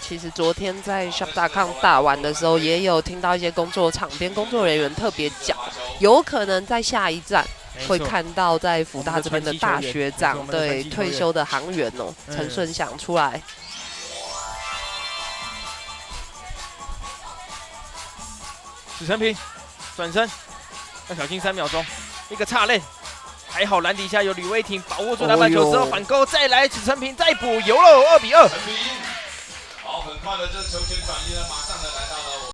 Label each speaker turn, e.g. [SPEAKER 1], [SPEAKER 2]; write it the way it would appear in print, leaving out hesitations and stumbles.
[SPEAKER 1] 其实昨天在 Shop.com 打完的时候，也有听到一些场边工作人员特别讲，有可能在下一站会看到在福大这边的大学长，对退休的航员陈顺祥出来。
[SPEAKER 2] 史成平转身，要小心3秒钟，一个岔类。还好篮底下有吕威霆把握住篮板球之后反勾，再来史成平再补，游了2比2。
[SPEAKER 3] 好，很快的这球权转移了，马